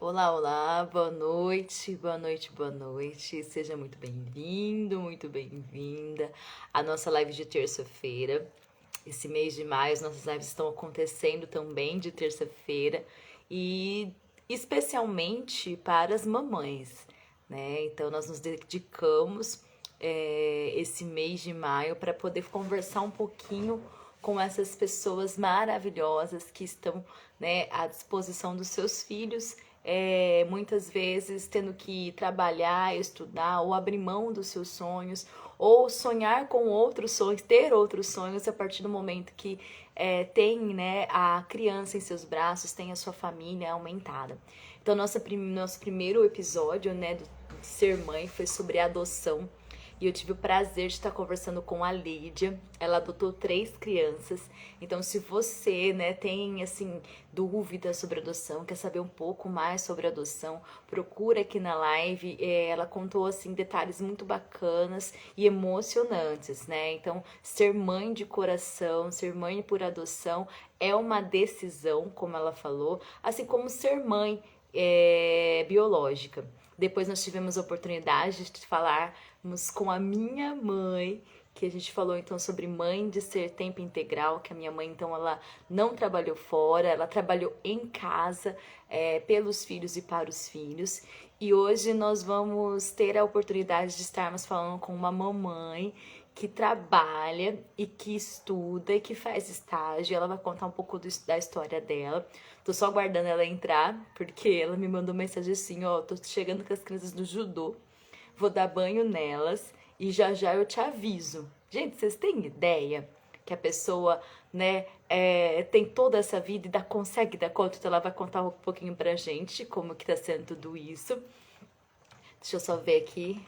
Olá, olá, boa noite, boa noite, boa noite. Seja muito bem-vindo, muito bem-vinda à nossa live de terça-feira. Esse mês de maio, as nossas lives estão acontecendo também de terça-feira e especialmente para as mamães, né? Então, nós nos dedicamos esse mês de maio para poder conversar um pouquinho com essas pessoas maravilhosas que estão, né, à disposição dos seus filhos, muitas vezes tendo que trabalhar, estudar ou abrir mão dos seus sonhos ou sonhar com outros sonhos, ter outros sonhos a partir do momento que tem, né, a criança em seus braços, tem a sua família aumentada. Então, nosso primeiro episódio, né, de ser mãe foi sobre adoção. E eu tive o prazer de estar conversando com a Lídia. Ela adotou 3 crianças. Então, se você, né, tem, assim, dúvidas sobre adoção, quer saber um pouco mais sobre adoção, procura aqui na live. Ela contou, assim, detalhes muito bacanas e emocionantes, né? Então, ser mãe de coração, ser mãe por adoção é uma decisão, como ela falou, assim como ser mãe biológica. Depois nós tivemos a oportunidade de falarmos com a minha mãe, que a gente falou então sobre mãe de ser tempo integral, que a minha mãe então ela não trabalhou fora, ela trabalhou em casa pelos filhos e para os filhos. E hoje nós vamos ter a oportunidade de estarmos falando com uma mamãe que trabalha e que estuda e que faz estágio. Ela vai contar um pouco da história dela. Tô só aguardando ela entrar, porque ela me mandou mensagem assim, ó, tô chegando com as crianças do judô, vou dar banho nelas e já já eu te aviso. Gente, vocês têm ideia que a pessoa, né, tem toda essa vida e consegue dar conta? Então ela vai contar um pouquinho pra gente como que tá sendo tudo isso. Deixa eu só ver aqui.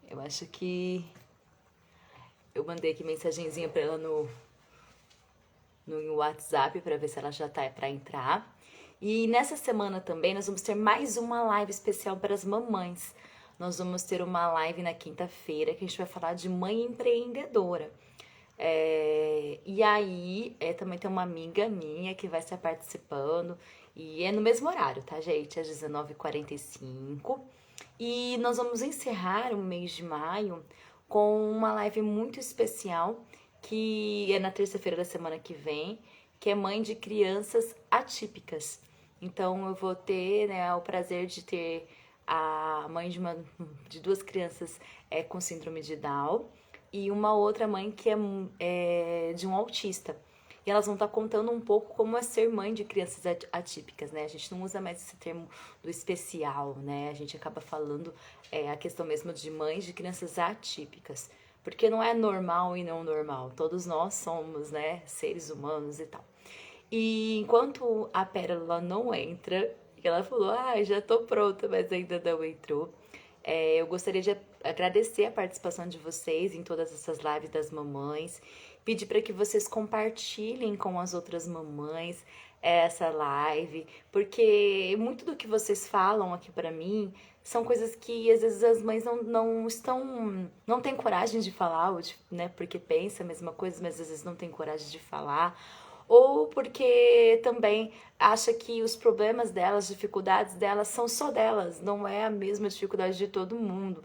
Eu acho que eu mandei aqui mensagenzinha pra ela no WhatsApp para ver se ela já tá para entrar. E nessa semana também nós vamos ter mais uma live especial para as mamães. Nós vamos ter uma live na quinta-feira que a gente vai falar de mãe empreendedora. E aí, também tem uma amiga minha que vai estar participando. E é no mesmo horário, tá, gente? Às 19h45. E nós vamos encerrar o mês de maio com uma live muito especial, que é na terça-feira da semana que vem, que é mãe de crianças atípicas. Então eu vou ter, né, o prazer de ter a mãe de 2 crianças com síndrome de Down e uma outra mãe que é de um autista. E elas vão estar contando um pouco como é ser mãe de crianças atípicas, né? A gente não usa mais esse termo do especial, né? A gente acaba falando a questão mesmo de mães de crianças atípicas. Porque não é normal e não normal. Todos nós somos, né, seres humanos e tal. E enquanto a Pérola não entra, ela falou, já tô pronta, mas ainda não entrou. Eu gostaria de agradecer a participação de vocês em todas essas lives das mamães, pedir para que vocês compartilhem com as outras mamães essa live, porque muito do que vocês falam aqui para mim são coisas que às vezes as mães não têm coragem de falar, né, porque pensa a mesma coisa, mas às vezes não tem coragem de falar, ou porque também acha que os problemas delas, as dificuldades delas são só delas, não é a mesma dificuldade de todo mundo.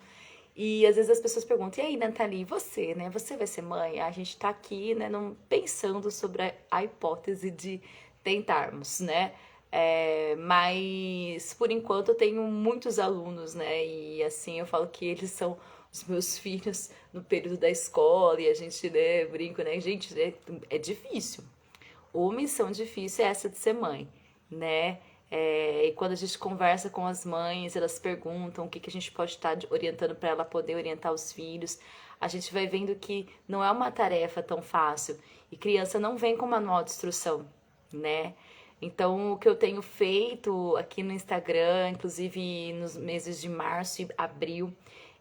E às vezes as pessoas perguntam, e aí, Nathalie, você, né? Você vai ser mãe? A gente tá aqui, né, pensando sobre a hipótese de tentarmos, né? Mas por enquanto eu tenho muitos alunos, né? E assim eu falo que eles são os meus filhos no período da escola e a gente, né, brinca, né? Gente, é difícil. Uma missão difícil é essa de ser mãe, né? E quando a gente conversa com as mães, elas perguntam o que, que a gente pode estar orientando para ela poder orientar os filhos. A gente vai vendo que não é uma tarefa tão fácil. E criança não vem com manual de instrução, né? Então, o que eu tenho feito aqui no Instagram, inclusive nos meses de março e abril,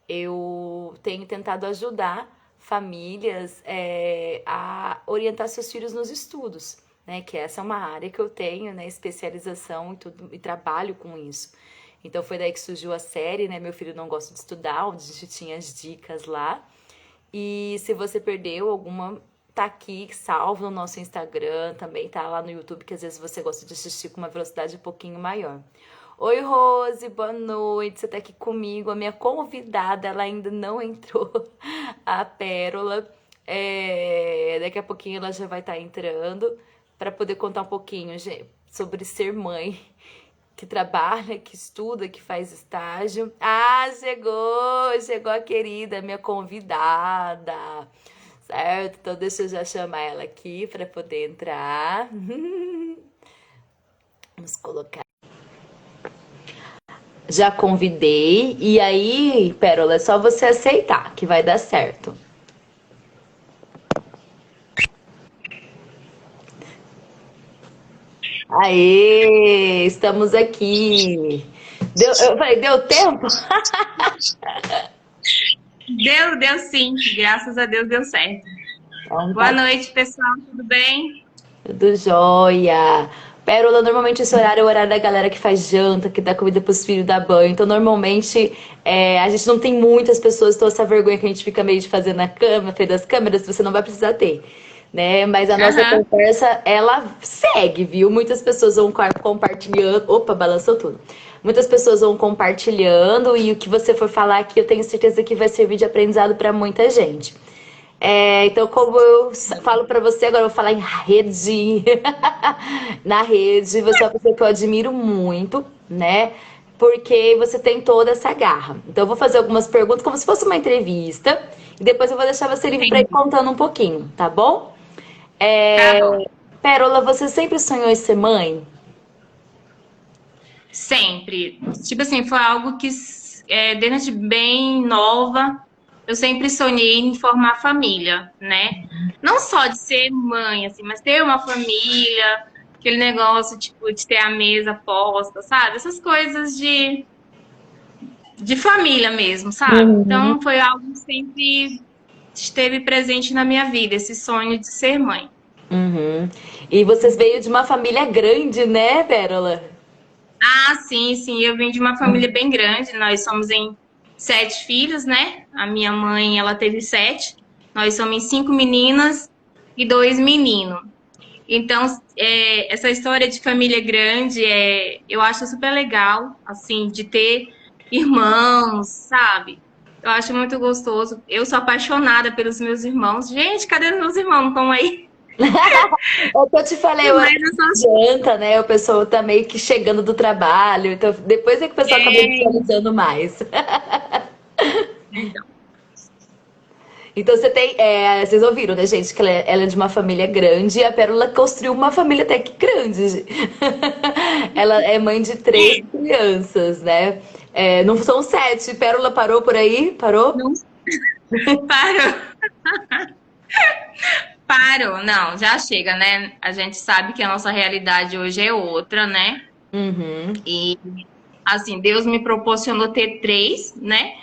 eu tenho tentado ajudar famílias a orientar seus filhos nos estudos, né? Que essa é uma área que eu tenho, né? Especialização e tudo, e trabalho com isso. Então foi daí que surgiu a série, né? Meu filho não gosta de estudar, onde a gente tinha as dicas lá. E se você perdeu alguma, tá aqui, salvo no nosso Instagram, também tá lá no YouTube, que às vezes você gosta de assistir com uma velocidade um pouquinho maior. Oi, Rose, boa noite. Você tá aqui comigo. A minha convidada, ela ainda não entrou, a Pérola. Daqui a pouquinho ela já vai estar entrando para poder contar um pouquinho, gente, sobre ser mãe, que trabalha, que estuda, que faz estágio. Ah, chegou a querida, minha convidada, certo? Então deixa eu já chamar ela aqui para poder entrar. Vamos colocar. Já convidei, e aí, Pérola, é só você aceitar que vai dar certo. Aê, estamos aqui. Eu falei, deu tempo? Deu sim. Graças a Deus deu certo. Então, Boa tá noite, pessoal. Tudo bem? tudo jóia. Pérola, normalmente esse horário é o horário da galera que faz janta, que dá comida pros filhos, dá banho. Então, normalmente, a gente não tem muitas pessoas, então essa vergonha que a gente fica meio de fazer na cama, frente das câmeras, você não vai precisar ter, né? Mas a nossa Aham. conversa, ela segue, viu? Muitas pessoas vão compartilhando. Opa, balançou tudo. Muitas pessoas vão compartilhando e o que você for falar aqui, eu tenho certeza que vai servir de aprendizado para muita gente. Então, como eu falo pra você, agora eu vou falar em rede. Na rede, você é uma pessoa que eu admiro muito, né? Porque você tem toda essa garra. Então, eu vou fazer algumas perguntas como se fosse uma entrevista. E depois eu vou deixar você livre pra ir Entendi. contando um pouquinho, tá bom? Tá É... bom. Pérola, você sempre sonhou em ser mãe? Sempre. Tipo assim, foi algo que, desde bem nova, eu sempre sonhei em formar família, né? Não só de ser mãe, assim, mas ter uma família, aquele negócio, tipo, de ter a mesa posta, sabe? Essas coisas de família mesmo, sabe? Uhum. Então, foi algo que sempre esteve presente na minha vida, esse sonho de ser mãe. Uhum. E vocês veio de uma família grande, né, Pérola? Ah, sim, sim. Eu vim de uma família bem grande. Nós somos em 7 filhos, né? A minha mãe, ela teve 7. Nós somos em 5 meninas e 2 meninos. Então, essa história de família grande, eu acho super legal, assim, de ter irmãos, sabe? Eu acho muito gostoso. Eu sou apaixonada pelos meus irmãos. Gente, cadê meus irmãos? Não estão aí? É o que eu te falei, o Mas horário eu de sou... janta, né? O pessoal tá meio que chegando do trabalho. Então, depois é que o pessoal acaba visualizando mais. Então, Então, vocês ouviram, né, gente? Que ela é de uma família grande e a Pérola construiu uma família até que grande. Ela é mãe de 3 crianças, né? Não são 7. Pérola parou por aí? Parou? não paro. Parou, não, já chega, né? A gente sabe que a nossa realidade hoje é outra, né? Uhum. E assim, Deus me proporcionou ter 3, né?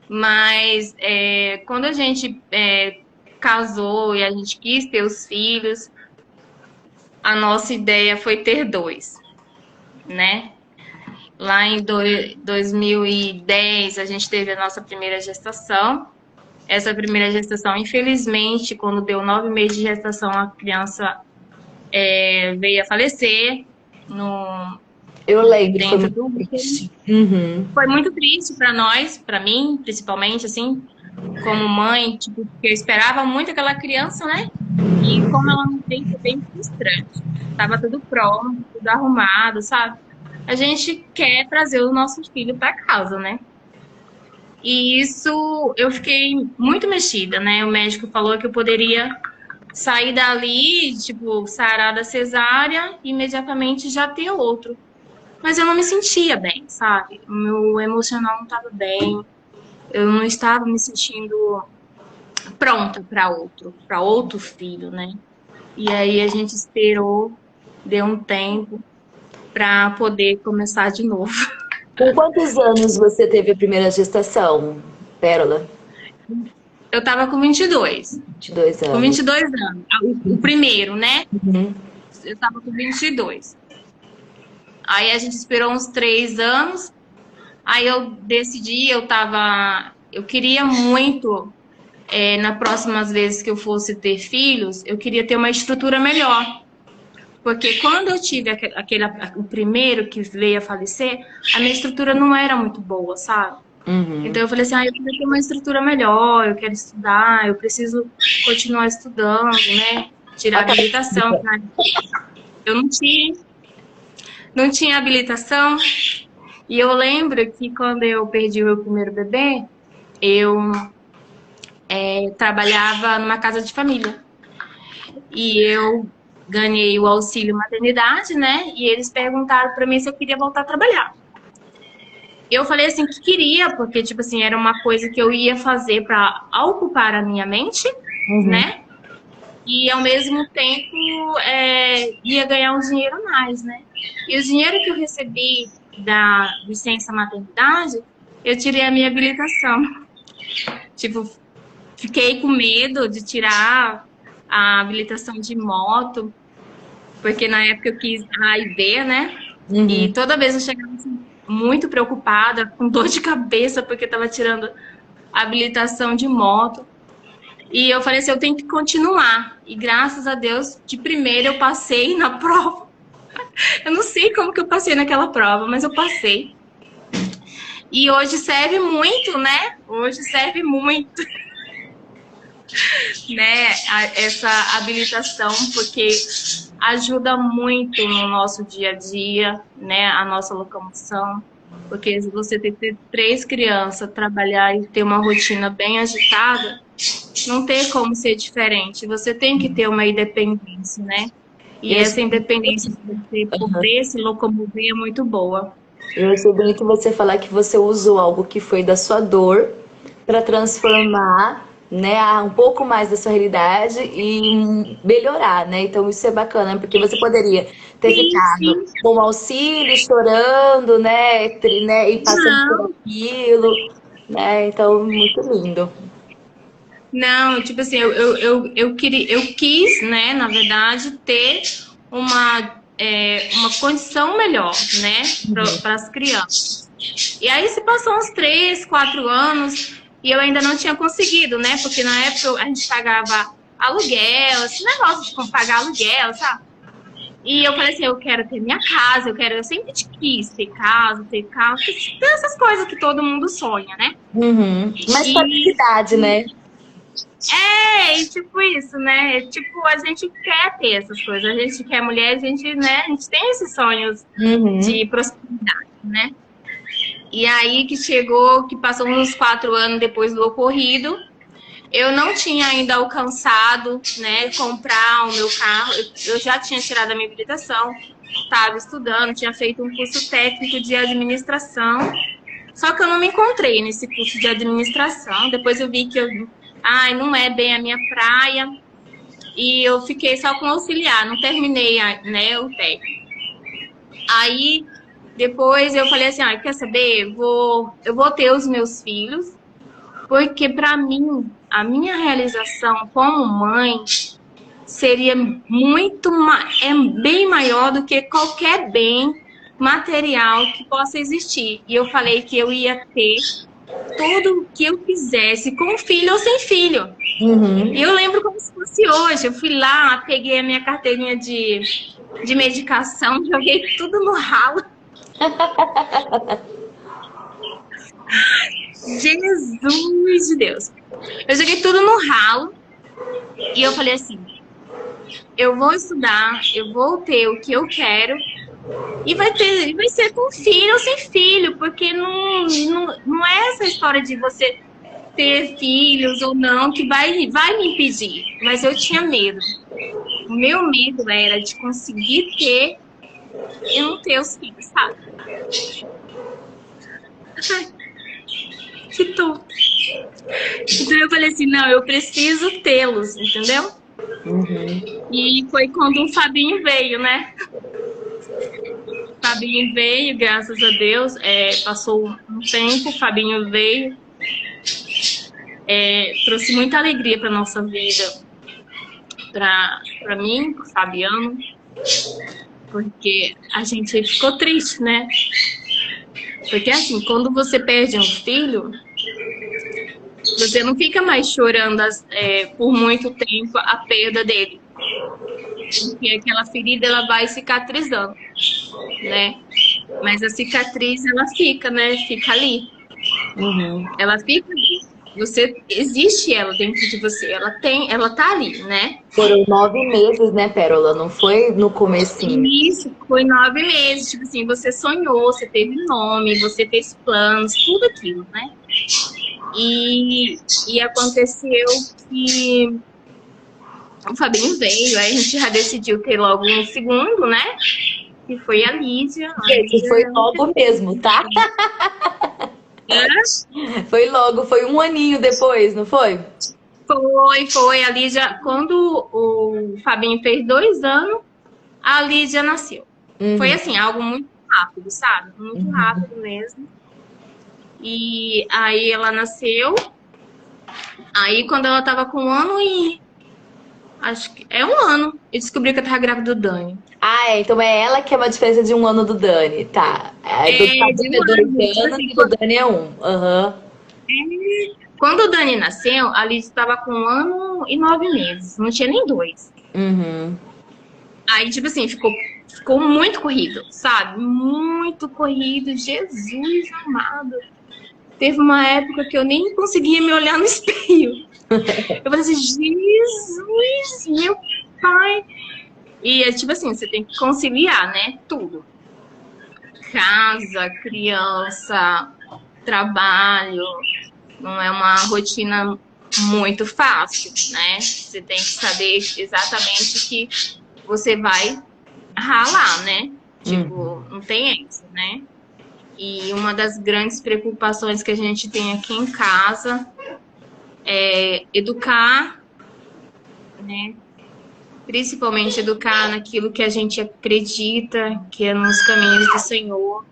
Mas quando a gente casou e a gente quis ter os filhos, a nossa ideia foi ter 2, né? Lá em 2010, a gente teve a nossa primeira gestação. Essa primeira gestação, infelizmente, quando deu 9 meses de gestação, a criança veio a falecer no, Eu lembro, foi dentro muito do útero. triste. Uhum. Foi muito triste para nós, para mim, principalmente, assim, como mãe, tipo, porque eu esperava muito aquela criança, né? E como ela não veio, foi bem frustrante. Tava tudo pronto, tudo arrumado, sabe? A gente quer trazer o nosso filho para casa, né? E isso eu fiquei muito mexida, né? O médico falou que eu poderia sair dali, tipo, sarar da cesárea e imediatamente já ter outro. Mas eu não me sentia bem, sabe? O meu emocional não estava bem. Eu não estava me sentindo pronta para outro filho, né? E aí a gente esperou, deu um tempo para poder começar de novo. Com quantos anos você teve a primeira gestação, Pérola? Eu tava com 22. 22 Com anos. 22 anos. O primeiro, né? Uhum. Eu tava com 22. Aí a gente esperou uns 3 anos. Aí eu decidi, eu queria muito. nas próximas vezes que eu fosse ter filhos, eu queria ter uma estrutura melhor. Porque quando eu tive o primeiro que veio a falecer, a minha estrutura não era muito boa, sabe? Então eu falei assim, eu quero ter uma estrutura melhor, eu quero estudar, eu preciso continuar estudando, né? Tirar habilitação. Né? Eu não tinha habilitação. E eu lembro que quando eu perdi o meu primeiro bebê, eu trabalhava numa casa de família. E eu ganhei o auxílio maternidade, né? E eles perguntaram para mim se eu queria voltar a trabalhar. Eu falei assim que queria, porque, tipo assim, era uma coisa que eu ia fazer para ocupar a minha mente, né? E, ao mesmo tempo, ia ganhar um dinheiro a mais, né? E o dinheiro que eu recebi da licença maternidade, eu tirei a minha habilitação. Tipo, fiquei com medo de tirar a habilitação de moto, porque na época eu quis A e B, né? E toda vez eu chegava assim, muito preocupada, com dor de cabeça, porque eu tava tirando a habilitação de moto. E eu falei assim, eu tenho que continuar. E graças a Deus, de primeira eu passei na prova. Eu não sei como que eu passei naquela prova, mas eu passei. E hoje serve muito, né? Hoje serve muito. Né, essa habilitação, porque ajuda muito no nosso dia a dia, né, a nossa locomoção, porque se você tem que ter 3 crianças, trabalhar e ter uma rotina bem agitada, não tem como ser diferente, você tem que ter uma independência, né, e essa independência de você poder se locomover é muito boa. Eu achei bonito você falar que você usou algo que foi da sua dor para transformar, né, um pouco mais da sua realidade e melhorar, né? Então isso é bacana, porque você poderia ter ficado com o auxílio, chorando, né, e passando por aquilo, né? Então, muito lindo. Não, tipo assim, eu quis, né, na verdade, ter uma condição melhor, né, para as crianças. E aí se passou uns 3, 4 anos e eu ainda não tinha conseguido, né, porque na época a gente pagava aluguel, esse negócio de pagar aluguel, sabe? E eu falei assim, eu quero ter minha casa, eu sempre quis ter casa, tem essas coisas que todo mundo sonha, né? Mas felicidade, né? E tipo isso, né? Tipo, a gente quer ter essas coisas. A gente quer mulher, a gente, né? A gente tem esses sonhos de prosperidade, né? E aí que chegou, que passou uns 4 anos depois do ocorrido, eu não tinha ainda alcançado, né, comprar o meu carro. Eu já tinha tirado a minha habilitação, estava estudando, tinha feito um curso técnico de administração. Só que eu não me encontrei nesse curso de administração. Depois eu vi que não é bem a minha praia. E eu fiquei só com auxiliar, não terminei, né, o técnico. Aí, depois eu falei assim, quer saber? Eu vou ter os meus filhos, porque para mim, a minha realização como mãe seria bem maior do que qualquer bem material que possa existir. E eu falei que eu ia ter tudo o que eu quisesse, com filho ou sem filho. E eu lembro como se fosse hoje. Eu fui lá, peguei a minha carteirinha de medicação, joguei tudo no ralo. Jesus de Deus. Eu joguei tudo no ralo e eu falei assim, eu vou estudar, eu vou ter o que eu quero e vai ser com filho ou sem filho, porque não é essa história de você ter filhos ou não que vai me impedir. Mas eu tinha medo. O meu medo era de conseguir ter e não ter os filhos, sabe? Que tonto. Então eu falei assim, não, eu preciso tê-los, entendeu? E foi quando o Fabinho veio, né? Fabinho veio, graças a Deus, passou um tempo, Fabinho veio, trouxe muita alegria para nossa vida, para mim, pro Fabiano, porque a gente ficou triste, né? Porque assim, quando você perde um filho, Você não fica mais chorando por muito tempo a perda dele. Porque aquela ferida, ela vai cicatrizando, né? Mas a cicatriz, ela fica, né? Fica ali. Uhum. Ela fica ali. Existe ela dentro de você. Ela tá ali, né? Foram 9 meses, né, Pérola? Não foi no comecinho. Isso, foi 9 meses. Tipo assim, você sonhou, você teve nome, você fez planos, tudo aquilo, né? E aconteceu que o Fabinho veio, aí a gente já decidiu ter logo um segundo, né? Que foi a Lídia. Gente, foi logo mesmo, tá? Foi logo, foi 1 aninho depois, não foi? Foi. A Lídia, quando o Fabinho fez 2 anos, a Lídia nasceu. Foi assim, algo muito rápido, sabe? Muito rápido mesmo. E aí ela nasceu. Aí quando ela tava com 1 ano e... Acho que é 1 ano. Eu descobri que eu tava grávida do Dani. Ah, então é ela que é uma diferença de 1 ano do Dani, tá. Aí do Fabinho de é 2 1 ano. anos e do Dani é 1. Aham. Quando o Dani nasceu, a Lídia estava com 1 ano e 9 meses. Não tinha nem 2. Uhum. Aí, tipo assim, ficou muito corrido, sabe? Muito corrido. Jesus amado. Teve uma época que eu nem conseguia me olhar no espelho. Eu falei assim, Jesus, meu pai. E é tipo assim, você tem que conciliar, né? Tudo. Casa, criança, trabalho. Não é uma rotina muito fácil, né? Você tem que saber exatamente que você vai ralar, né? Tipo, não tem essa, né? E uma das grandes preocupações que a gente tem aqui em casa é educar, né? Principalmente educar naquilo que a gente acredita, que é nos caminhos do Senhor,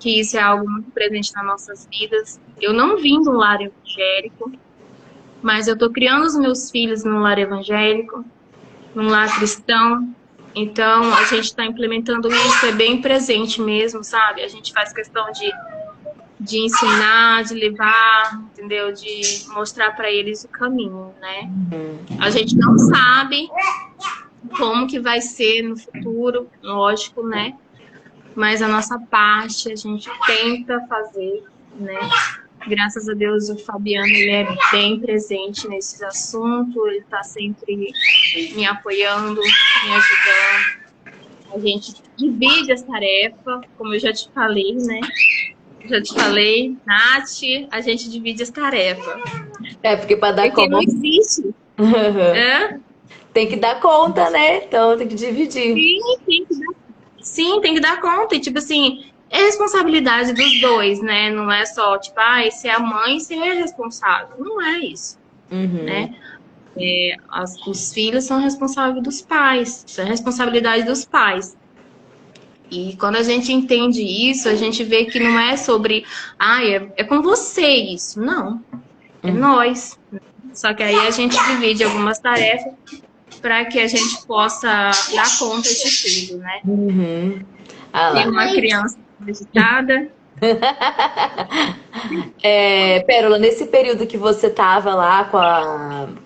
que isso é algo muito presente nas nossas vidas. Eu não vim do lar evangélico, mas eu tô criando os meus filhos no lar evangélico, num lar cristão. Então, a gente está implementando isso, é bem presente mesmo, sabe? A gente faz questão de ensinar, de levar, entendeu? De mostrar para eles o caminho, né? A gente não sabe como que vai ser no futuro, lógico, né? Mas a nossa parte a gente tenta fazer, né? Graças a Deus o Fabiano, ele é bem presente nesses assuntos, ele está sempre me apoiando, me ajudando. A gente divide as tarefas, como eu já te falei, né? Já te falei, Nath, a gente divide as tarefas. É, porque para dar Porque conta. não existe. Tem que dar conta, né? Então tem que dividir. Sim, tem que dar conta. E, tipo assim, é responsabilidade dos dois, né? Não é só, tipo, se é a mãe, você é responsável. Não é isso, né? Os filhos são responsáveis dos pais. Isso é responsabilidade dos pais. E quando a gente entende isso, a gente vê que não é sobre, é com você isso. Não, é nós. Só que aí a gente divide algumas tarefas para que a gente possa dar conta de tudo, né? Tem uma criança agitada. Pérola, nesse período que você tava lá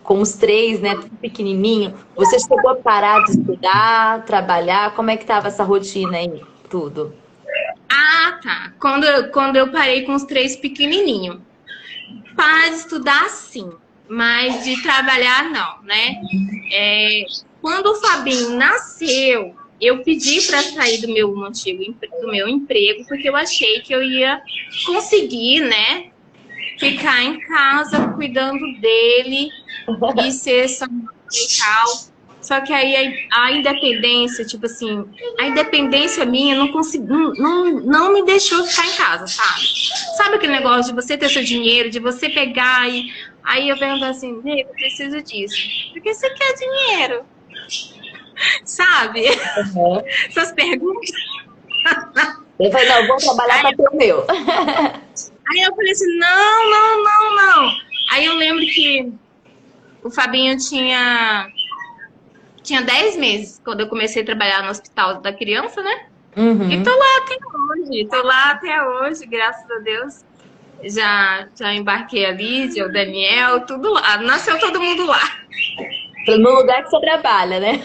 com os 3, né, tudo pequenininho, você chegou a parar de estudar, trabalhar? Como é que tava essa rotina aí, tudo? Tá. Quando eu parei com os 3 pequenininhos. Para de estudar, sim. Mas de trabalhar, não, né? Quando o Fabinho nasceu, eu pedi para sair do meu emprego, porque eu achei que eu ia conseguir, né? Ficar em casa cuidando dele e ser só e tal. Só que aí a independência, tipo assim, a independência minha não me deixou ficar em casa, sabe? Sabe aquele negócio de você ter seu dinheiro, de você pegar e... Aí eu pergunto assim, eu preciso disso. Porque você quer dinheiro? Sabe? Essas perguntas. Eu falei, não, eu vou trabalhar para ter o meu. Aí eu falei assim, não. Aí eu lembro que o Fabinho tinha 10 meses quando eu comecei a trabalhar no hospital da criança, né? E tô lá até hoje, graças a Deus. já embarquei a Lídia, o Daniel, tudo lá. Nasceu todo mundo lá. No lugar que você trabalha, né?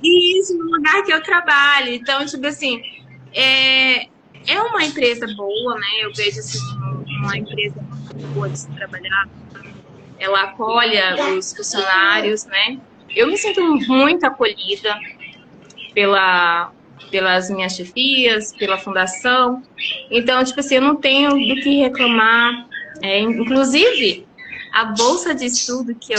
Isso, no lugar que eu trabalho. Então, tipo assim, é uma empresa boa, né? Eu vejo assim, uma empresa muito boa de se trabalhar. Ela acolhe os funcionários, né? Eu me sinto muito acolhida pelas minhas chefias, pela fundação. Então, tipo assim, eu não tenho do que reclamar. Inclusive, a bolsa de estudo que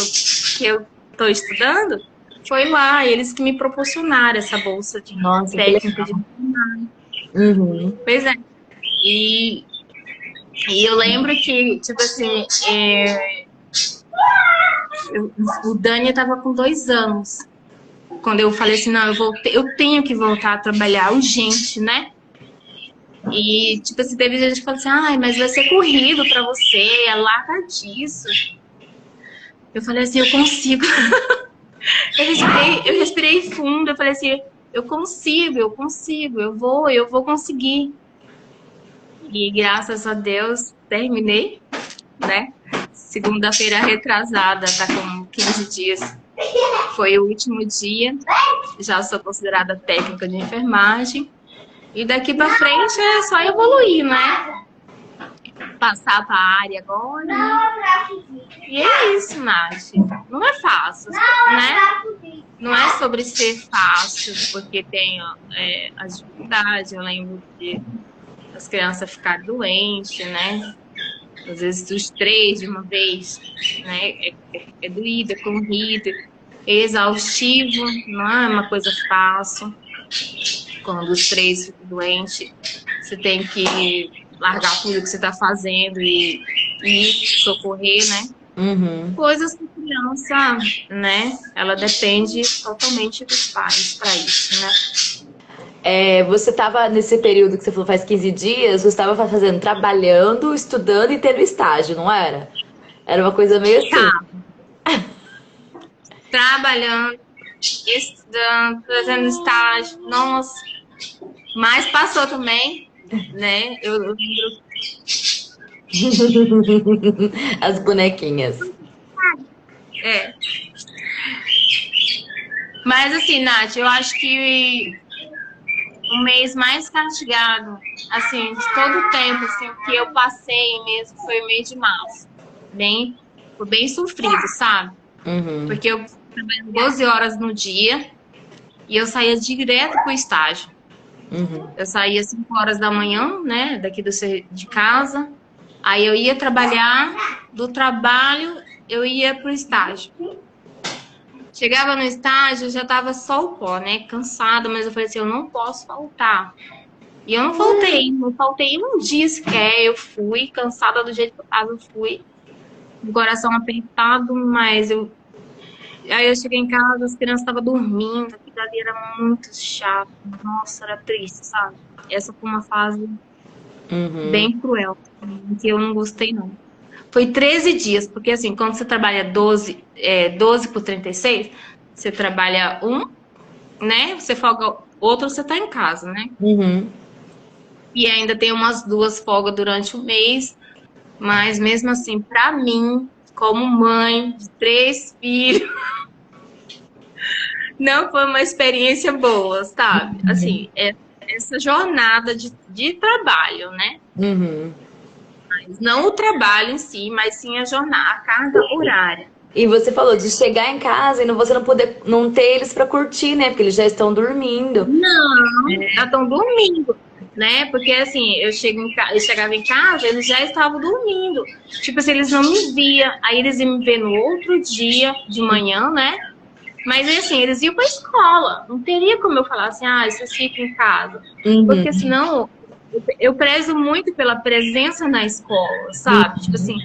eu estou estudando foi lá, eles que me proporcionaram essa bolsa de Nossa, que técnica legal. de... Uhum. Pois é. E, e eu lembro que, tipo assim, o Dani estava com 2 anos. Quando eu falei assim, não, eu tenho que voltar a trabalhar urgente, né? E, tipo assim, teve gente que falou assim, ai, mas vai ser corrido pra você, larga disso. Eu falei assim, eu consigo. Eu respirei fundo, eu falei assim, eu consigo, eu vou conseguir. E graças a Deus, terminei, né? Segunda-feira retrasada, tá com 15 dias. Foi o último dia, já sou considerada técnica de enfermagem. E daqui pra frente é só evoluir, né? Passar para a área agora. Né? E é isso, Nath. Não é fácil, né? Não é sobre ser fácil, porque tem as dificuldades. Eu lembro de as crianças ficarem doentes, né? Às vezes os 3 de uma vez, né? É doído, é corrido, é exaustivo, não é uma coisa fácil. Quando os 3 ficam doentes, você tem que largar tudo que você está fazendo e socorrer, né? Uhum. Coisas que criança, né? Ela depende totalmente dos pais para isso, né? Você estava nesse período que você falou faz 15 dias, você estava fazendo, trabalhando, estudando e tendo estágio, não era? Era uma coisa meio assim. Tá, trabalhando, estudando, fazendo estágio, nossa, mas passou também, né? Eu lembro. As bonequinhas. É. Mas assim, Nath, eu acho que o mês mais castigado, assim, de todo o tempo, assim, que eu passei mesmo foi o mês de março. Foi bem sofrido, sabe? Uhum. Porque eu trabalhava 12 horas no dia e eu saía direto pro estágio. Uhum. Eu saía às 5 horas da manhã, né, daqui de casa. Aí eu ia trabalhar, do trabalho eu ia pro estágio. Chegava no estágio, já tava só o pó, né? Cansada, mas eu falei assim, eu não posso faltar. E eu não faltei um dia sequer. Eu fui, cansada do jeito que eu tava, eu fui. O coração apertado, mas Aí eu cheguei em casa, as crianças estavam dormindo, aquilo ali era muito chato. Nossa, era triste, sabe? Essa foi uma fase Uhum. bem cruel, que eu não gostei, não. Foi 13 dias, porque assim, quando você trabalha 12 por 36, você trabalha né? Você folga outro, você tá em casa, né? Uhum. E ainda tem umas 2 folgas durante o mês, mas mesmo assim, pra mim, como mãe de 3 filhos, não foi uma experiência boa, sabe? Assim, essa jornada de trabalho, né? Uhum. Mas não o trabalho em si, mas sim a jornada, a carga horária. E você falou de chegar em casa e você não poder, não ter eles pra curtir, né? Porque eles já estão dormindo. Não, já estão dormindo, né? Porque assim, eu chegava em casa, eles já estavam dormindo. Tipo assim, eles não me viam. Aí eles iam me ver no outro dia, de manhã, né? Mas assim, eles iam pra escola. Não teria como eu falar assim, vocês ficam em casa. Uhum. Porque senão eu prezo muito pela presença na escola, sabe? Tipo assim,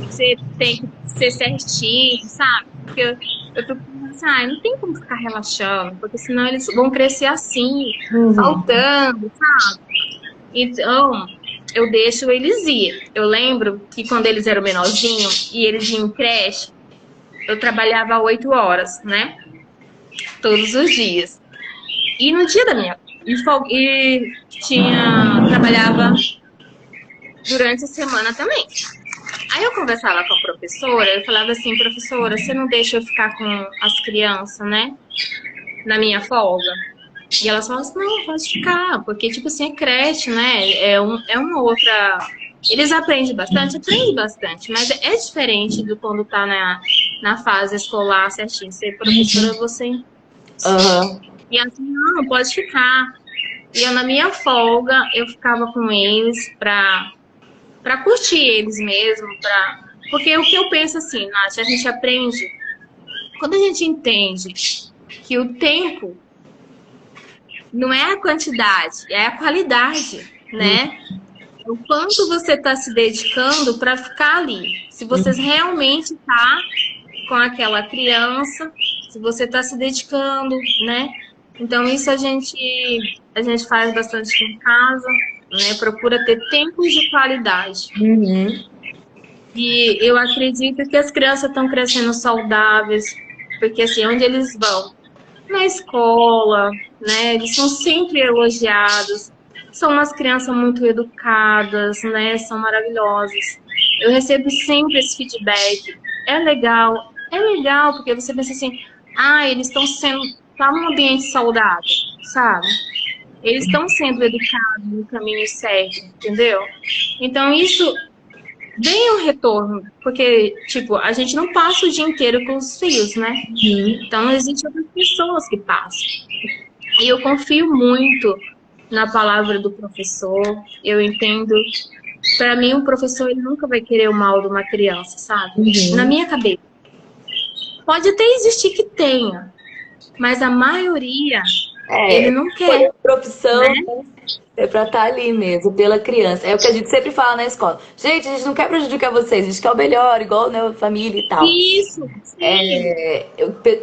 você tem que ser certinho, sabe? Porque eu fico pensando assim, não tem como ficar relaxando, porque senão eles vão crescer assim, faltando, sabe? Então, eu deixo eles ir. Eu lembro que quando eles eram menorzinhos e eles iam em creche, eu trabalhava 8 horas, né? Todos os dias. E no dia da minha. Trabalhava durante a semana também. Aí eu conversava com a professora, eu falava assim, professora, você não deixa eu ficar com as crianças, né? Na minha folga? E elas falam assim, não, pode ficar, porque, tipo assim, é creche, né? É uma outra... Eles aprendem bastante, mas é diferente do quando tá na fase escolar certinho. Ser professora, você... Aham. E assim, não, pode ficar. E eu, na minha folga, eu ficava com eles pra curtir eles mesmo, porque o que eu penso assim, Nath, a gente aprende, quando a gente entende que o tempo não é a quantidade, é a qualidade, né? O quanto você está se dedicando para ficar ali. Se você realmente está com aquela criança, se você está se dedicando, né? Então, isso a gente faz bastante em casa, né? Procura ter tempos de qualidade. Uhum. E eu acredito que as crianças estão crescendo saudáveis, porque assim, onde eles vão? Na escola, né? Eles são sempre elogiados. São umas crianças muito educadas, né? São maravilhosas. Eu recebo sempre esse feedback. É legal, porque você pensa assim, eles estão sendo, tá num ambiente saudável, sabe? Eles estão sendo educados no caminho certo, entendeu? Então isso vem um retorno, porque, tipo, a gente não passa o dia inteiro com os filhos, né? Então, existem outras pessoas que passam. E eu confio muito na palavra do professor. Eu entendo. Para mim, o professor ele nunca vai querer o mal de uma criança, sabe? Na minha cabeça. Pode até existir que tenha, mas a maioria, ele não quer. A profissão, né? É pra estar ali mesmo, pela criança. É o que a gente sempre fala na escola. Gente, a gente não quer prejudicar vocês, a gente quer o melhor, igual né, família e tal. Isso,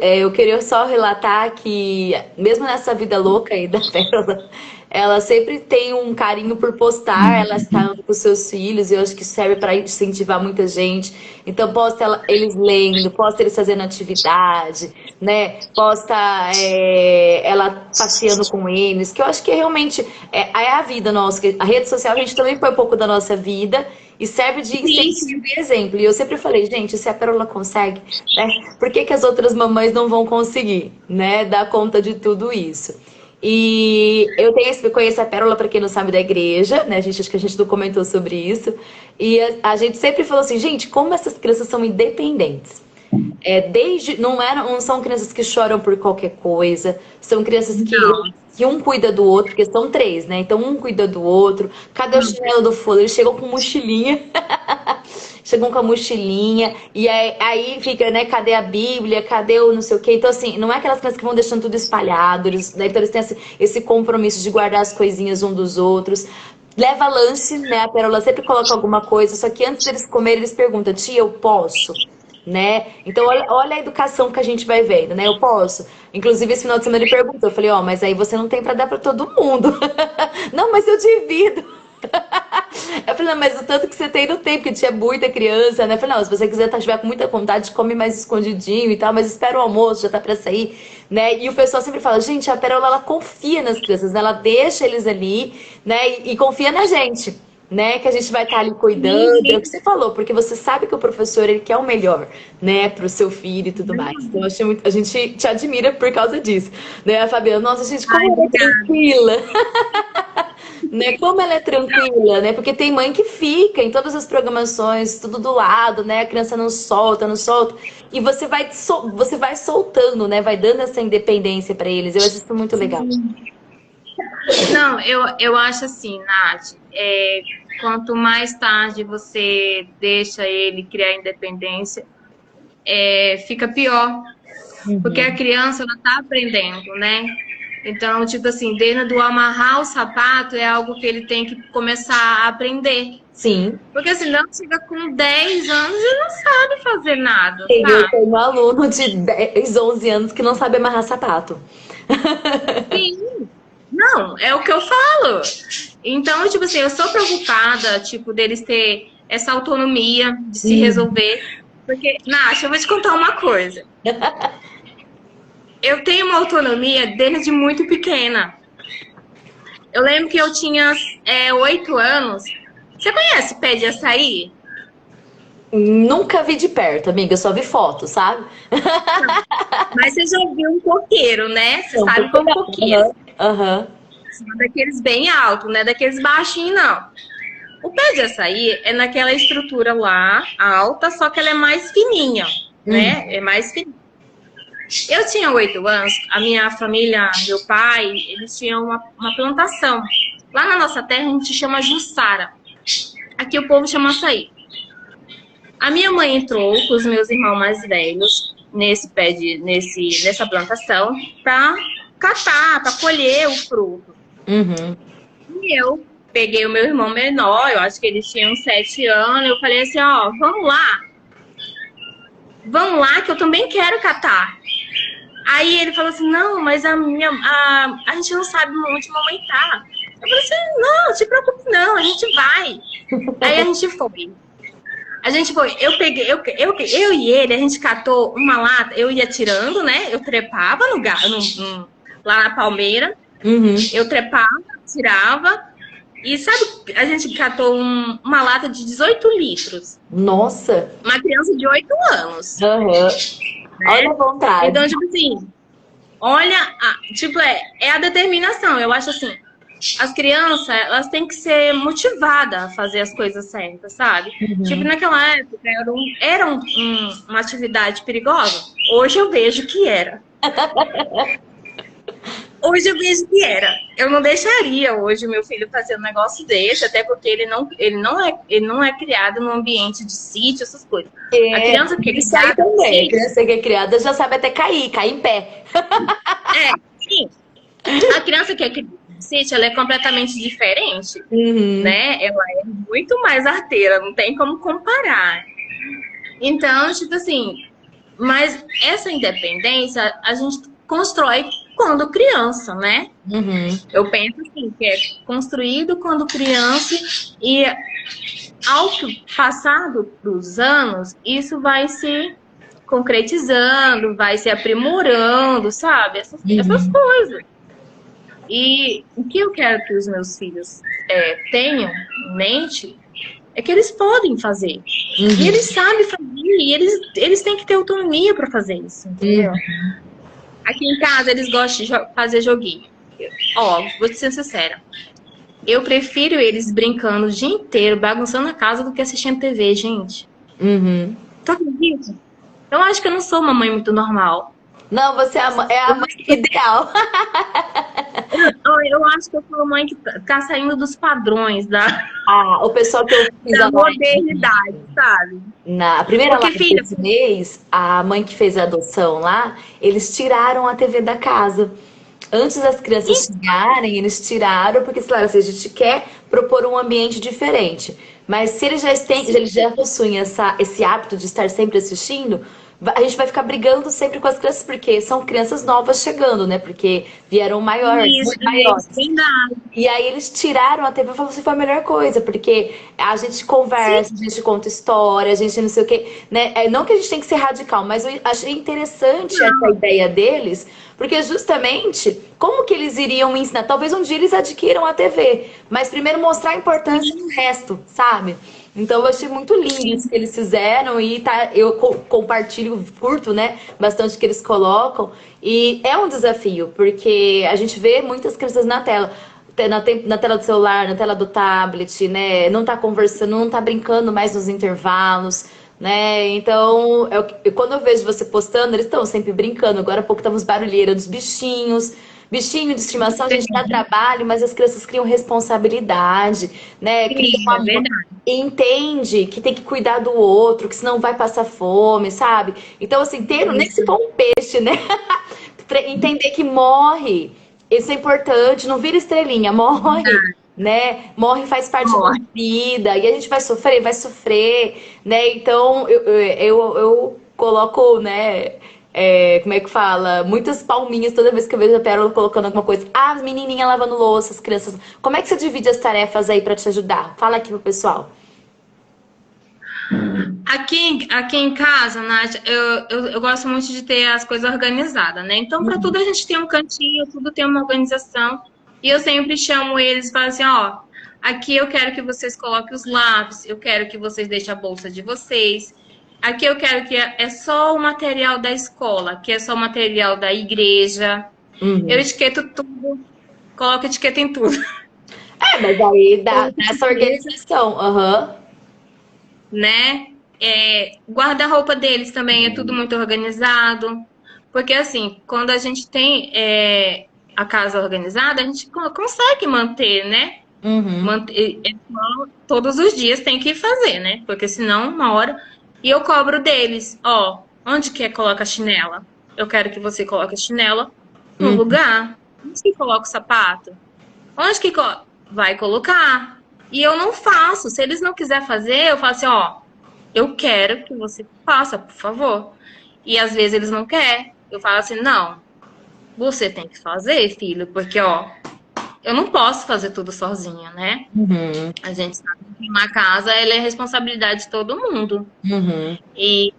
eu queria só relatar que, mesmo nessa vida louca aí da Pérola, ela sempre tem um carinho por postar, ela está com seus filhos, e eu acho que isso serve para incentivar muita gente. Então, posta eles lendo, posta eles fazendo atividade, né? Posta ela passeando com eles, que eu acho que realmente é a vida nossa. A rede social a gente também põe um pouco da nossa vida e serve de incentivo e exemplo. E eu sempre falei, gente, se a Pérola consegue, né? Por que as outras mamães não vão conseguir, né? Dar conta de tudo isso? E eu conheço a Pérola, para quem não sabe, da igreja, né? Acho que a gente não comentou sobre isso. E a gente sempre falou assim, gente, como essas crianças são independentes. Não são crianças que choram por qualquer coisa, são crianças que um cuida do outro, porque são 3, né? Então um cuida do outro. Cadê o chinelo do fulano? Eles chegam com mochilinha. Chegam com a mochilinha. E aí fica, né? Cadê a Bíblia? Cadê o não sei o quê? Então, assim, não é aquelas crianças que vão deixando tudo espalhado. Então eles têm esse compromisso de guardar as coisinhas um dos outros. Leva lanche, né? A Pérola sempre coloca alguma coisa. Só que antes deles comerem, eles perguntam, tia, eu posso? Né? Então olha a educação que a gente vai vendo, né? Eu posso. Inclusive esse final de semana ele perguntou, eu falei, mas aí você não tem pra dar pra todo mundo. Não, mas eu divido. Eu falei, não, mas o tanto que você tem não tem, porque tinha muita criança, né? Eu falei, não, se você quiser estiver com muita vontade, come mais escondidinho e tal, mas espera o almoço, já tá pra sair, né? E o pessoal sempre fala, gente, a Pérola, ela confia nas crianças, né? Ela deixa eles ali, né? E confia na gente. Né, que a gente vai estar ali cuidando, é o que você falou, porque você sabe que o professor ele quer o melhor, né, pro seu filho e tudo mais. Então a gente te admira por causa disso, né, a Fabiana, nossa, gente, como ela é tranquila, né, como ela é tranquila, né, porque tem mãe que fica em todas as programações, tudo do lado, né, a criança não solta, e você vai soltando, né, vai dando essa independência para eles. Eu acho isso muito legal. Não, eu acho assim, Nath, quanto mais tarde você deixa ele criar independência, fica pior. Porque a criança, ela tá aprendendo, né? Então, tipo assim, desde do amarrar o sapato é algo que ele tem que começar a aprender. Sim. Porque senão chega com 10 anos e não sabe fazer nada, Eu sabe? tenho um aluno de 10, 11 anos que não sabe amarrar sapato. Sim. Não, é o que eu falo. Então, tipo assim, eu sou preocupada, tipo, deles ter essa autonomia de se resolver. Porque, Nath, eu vou te contar uma coisa. Eu tenho uma autonomia desde muito pequena. Eu lembro que eu tinha 8 anos. Você conhece pé de açaí? Nunca vi de perto, amiga, eu só vi foto, sabe? Mas você já viu um coqueiro, né? Você Não, sabe porque como coqueiro. aham. São daqueles bem altos, não é daqueles baixinhos, não. O pé de açaí é naquela estrutura lá, alta, só que ela é mais fininha, Uhum. né? É mais fininha. Eu tinha 8 anos, a minha família, meu pai, eles tinham uma plantação. Lá na nossa terra a gente chama Jussara. Aqui o povo chama açaí. A minha mãe entrou com os meus irmãos mais velhos nessa plantação para catar, para colher o fruto. Uhum. E eu peguei o meu irmão menor, eu acho que ele tinha uns 7 anos, eu falei assim, ó, vamos lá que eu também quero catar. Aí ele falou assim, não, mas a gente não sabe onde mamãe tá. Eu falei assim, não, não te preocupe não, a gente vai. Aí a gente foi. A gente foi, eu e ele, a gente catou uma lata, eu ia tirando, né? Eu trepava lá na palmeira, Uhum. eu trepava, tirava, e sabe, a gente catou uma lata de 18 litros. Nossa. Uma criança de 8 anos, Aham. Olha a né? vontade. Então, tipo assim, olha, tipo, é a determinação. Eu acho assim, as crianças, elas têm que ser motivadas a fazer as coisas certas, sabe? Tipo, Uhum. naquela época uma atividade perigosa. Hoje eu vejo que era. Hoje eu vejo que era. Eu não deixaria hoje o meu filho fazer um negócio desse, até porque ele não é criado num ambiente de sítio, essas coisas. A É, criança que é isso aí criada no também. A sítio, criança que é criada já sabe até cair em pé. sim. A criança que é criada no sítio, ela é completamente diferente, Uhum. né? Ela é muito mais arteira, não tem como comparar. Então, tipo assim, mas essa independência a gente constrói quando criança, né? Uhum. Eu penso assim, que é construído quando criança e ao passar dos anos, isso vai se concretizando, vai se aprimorando, sabe? Essas Uhum. coisas. E o que eu quero que os meus filhos tenham em mente é que eles podem fazer. E Uhum. eles sabem fazer, e eles têm que ter autonomia para fazer isso, entendeu? Uhum. Aqui em casa eles gostam de fazer joguinho. Ó, vou te ser sincera. Eu prefiro eles brincando o dia inteiro, bagunçando a casa, do que assistindo TV, gente. Uhum. Tu acredita? Eu acho que eu não sou uma mãe muito normal. Não, você é a Eu mãe acho que ideal. eu acho que eu sou uma mãe que tá saindo dos padrões da, Ah, o pessoal que eu fiz da a live, modernidade, sabe? na primeira Porque, live filha, desse mês, a mãe que fez a adoção lá, eles tiraram a TV da casa. Antes das crianças chegarem, eles tiraram, porque, claro, assim, a gente quer propor um ambiente diferente. Mas se eles já possuem esse hábito de estar sempre assistindo, a gente vai ficar brigando sempre com as crianças, porque são crianças novas chegando, né? Porque vieram maiores, isso, muito maiores. verdade. E aí eles tiraram a TV e falaram assim, foi a melhor coisa, porque a gente Sim, conversa, a gente conta história, a gente não sei o quê, né? Não que a gente tem que ser radical, mas eu achei interessante essa não. ideia deles, porque justamente como que eles iriam ensinar? Talvez um dia eles adquiram a TV, mas primeiro mostrar a importância do resto, sabe? Então eu achei muito lindo Sim, isso que eles fizeram e tá, eu compartilho, curto, né, bastante o que eles colocam. E é um desafio, porque a gente vê muitas crianças na tela. Na tela do celular, na tela do tablet, né? Não tá conversando, não tá brincando mais nos intervalos, né? Então, quando eu vejo você postando, eles estão sempre brincando. Agora há pouco estamos barulheira dos bichinhos. Bichinho de estimação, a gente dá trabalho, mas as crianças criam responsabilidade, né? Criam sim, é amor. verdade. E entende que tem que cuidar do outro, que senão vai passar fome, sabe? Então, assim, nem Isso, se for um peixe, né? Entender que morre. Isso é importante, não vira estrelinha, morre, verdade. né? Morre faz parte da Ó, vida e a gente vai sofrer, né? Então eu coloco, né? Como é que fala? Muitas palminhas toda vez que eu vejo a Pérola colocando alguma coisa. Ah, as menininhas lavando louça, as crianças. Como é que você divide as tarefas aí pra te ajudar? Fala aqui pro pessoal. aqui em casa, Nath, eu gosto muito de ter as coisas organizadas, né? Então, para tudo a gente tem um cantinho, tudo tem uma organização. E eu sempre chamo eles e falo assim, ó, Aqui eu quero que vocês coloquem os lápis, eu quero que vocês deixem a bolsa de vocês. Aqui eu quero que é só o material da escola, aqui é só o material da igreja. Eu etiqueto tudo, coloco etiqueta em tudo. Mas aí dá essa organização. Aham. Né? Guarda-roupa deles também é tudo muito organizado. Porque, assim, quando a gente tem a casa organizada, a gente consegue manter, né? Todos os dias tem que fazer, né? Porque senão, uma hora... E eu cobro deles, ó, onde que coloca a chinela? Eu quero que você coloque a chinela no lugar. Onde que coloca o sapato? Onde que vai colocar? E eu não faço. Se eles não quiserem fazer, eu falo assim, ó, eu quero que você faça, por favor. E às vezes eles não querem. Eu falo assim, não, você tem que fazer, filho, porque, ó, eu não posso fazer tudo sozinha, né? A gente sabe que uma casa, ela é responsabilidade de todo mundo. E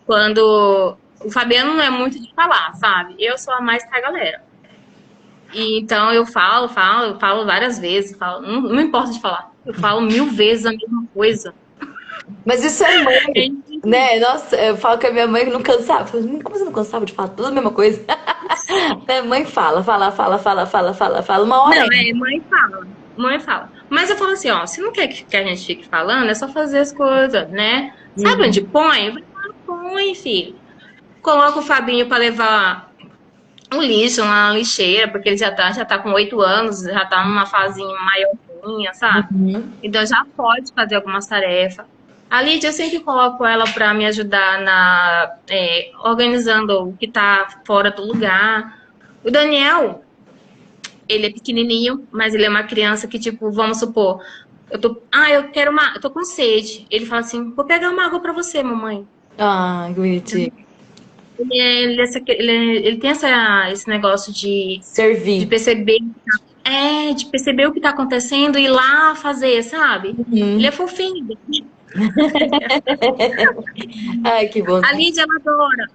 quando... O Fabiano não é muito de falar, sabe? Eu sou a mais da galera. E então eu falo várias vezes, não me importa de falar. Eu falo 1000 vezes a mesma coisa. Mas isso é mãe, né? Nossa, eu falo com a minha mãe que não cansava. Eu falo, como você não cansava de falar tudo a mesma coisa? Minha mãe fala. Uma hora. Não, mãe fala. Mas eu falo assim, ó, se não quer que a gente fique falando, é só fazer as coisas, né? Sabe onde põe? Vai lá, põe, filho. Coloca o Fabinho pra levar o lixo na lixeira, porque ele já tá com 8 anos, já tá numa fazinha maiorzinha, sabe? Então já pode fazer algumas tarefas. A Lídia, eu sempre coloco ela para me ajudar organizando o que tá fora do lugar. O Daniel, ele é pequenininho, mas ele é uma criança que, tipo, vamos supor, eu tô com sede. Ele fala assim, vou pegar uma água para você, mamãe. Ah, que bonitinho. Ele tem esse negócio de servir, de perceber o que tá acontecendo e ir lá fazer, sabe? Ele é fofinho. Ai, que bom. A Lídia,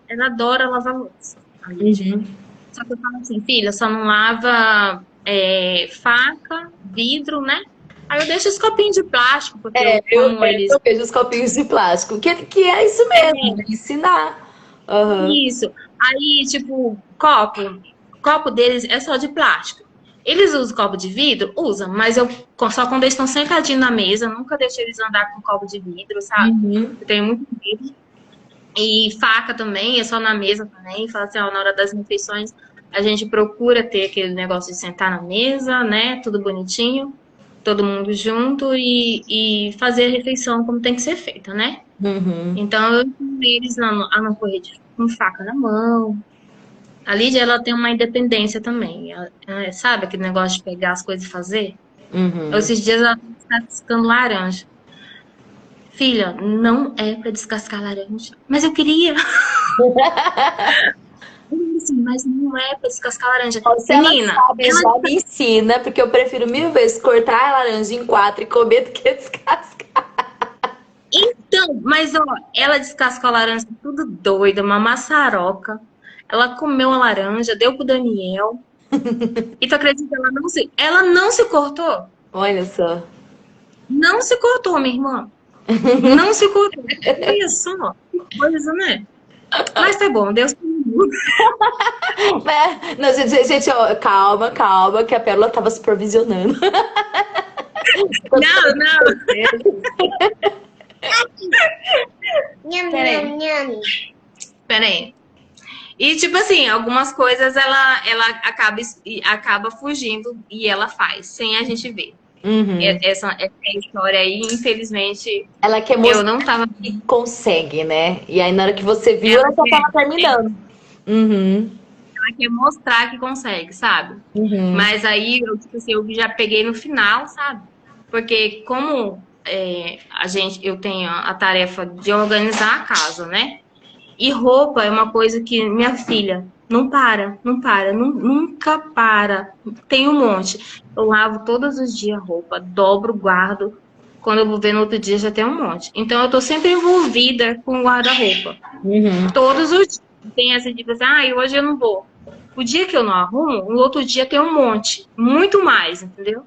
ela adora lavar louça. Só que eu falo assim, filha, só não lava faca, vidro, né? Aí eu deixo os copinhos de plástico, porque eu vejo os copinhos de plástico, que é isso mesmo, ensinar. Isso. Aí, tipo, copo deles é só de plástico. Eles usam copo de vidro? Usam, mas eu só quando eles estão sentadinhos na mesa, nunca deixo eles andar com copo de vidro, sabe? Eu tenho muito medo. E faca também, é só na mesa também. Fala assim, ó, na hora das refeições, a gente procura ter aquele negócio de sentar na mesa, né? Tudo bonitinho, todo mundo junto e fazer a refeição como tem que ser feita, né? Então, eu ensino eles a não correr com faca na mão. A Lídia, ela tem uma independência também. Ela sabe aquele negócio de pegar as coisas e fazer? Esses dias ela está descascando laranja. Filha, não é para descascar laranja. Mas eu queria. Mas não é para descascar laranja. Se menina, ela sabe, já me ensina, porque eu prefiro 1000 vezes cortar a laranja em 4 e comer do que descascar. Então, mas ó, ela descascou a laranja tudo doida, uma maçaroca. Ela comeu a laranja, deu pro Daniel. E tu acredita que ela não se cortou? Olha só. Não se cortou, minha irmã. Não se cortou. Olha só, que coisa, né? Mas tá bom, Deus Não, gente, ó, calma, que a Pérola tava supervisionando. Não. Peraí. E, tipo assim, algumas coisas ela acaba fugindo e ela faz, sem a gente ver. Essa história aí, infelizmente, ela quer mostrar eu não tava... que consegue, né? E aí, na hora que você viu, ela já tava terminando. Ela quer mostrar que consegue, sabe? Mas aí, eu já peguei no final, sabe? Porque como eu tenho a tarefa de organizar a casa, né? E roupa é uma coisa que minha filha não para, nunca para. Tem um monte. Eu lavo todos os dias roupa, dobro, guardo. Quando eu vou ver no outro dia já tem um monte. Então eu tô sempre envolvida com o guarda-roupa. Todos os dias. Tem essa de assim, hoje eu não vou. O dia que eu não arrumo, no outro dia tem um monte. Muito mais, entendeu?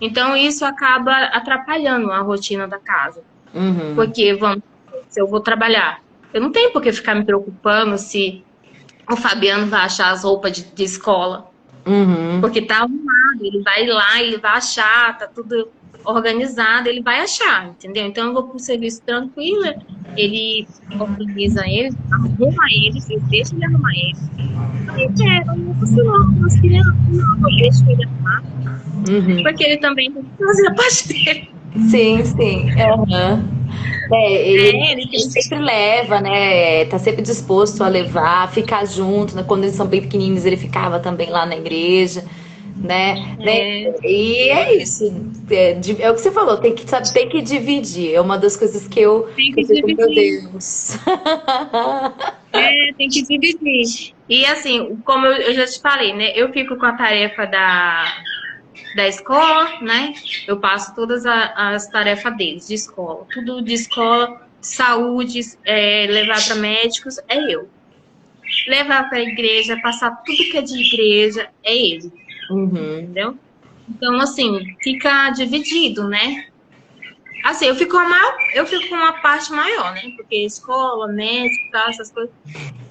Então, isso acaba atrapalhando a rotina da casa. Uhum. Porque, se eu vou trabalhar, eu não tenho por que ficar me preocupando se o Fabiano vai achar as roupas de escola. Uhum. Porque tá arrumado, ele vai lá, ele vai achar, tá tudo organizado, ele vai achar, entendeu? Então eu vou pro serviço tranquila, ele organiza ele, arruma eles, eu deixo ele arrumar eles. Eu não consigo arrumar as crianças, não, eu deixo ele arrumar, Uhum. porque ele também tem que fazer a parte dele. Sim, sim. Aham. Ele Ele tem sempre leva, né? Tá sempre disposto a levar, ficar junto, né? Quando eles são bem pequenininhos, ele ficava também lá na igreja, né? é, E é isso. É o que você falou, tem que, sabe, tem que dividir. É uma das coisas tem que eu que fico, meu dividir. Deus. Tem que dividir. E assim, como eu já te falei, né? Eu fico com a tarefa da escola, né? Eu passo todas as tarefas deles, de escola. Tudo de escola, saúde, levar para médicos, é eu. Levar para a igreja, passar tudo que é de igreja, é ele, Uhum. entendeu? Então, assim, fica dividido, né? Assim, eu fico com uma parte maior, né? Porque escola, médico, tal, essas coisas.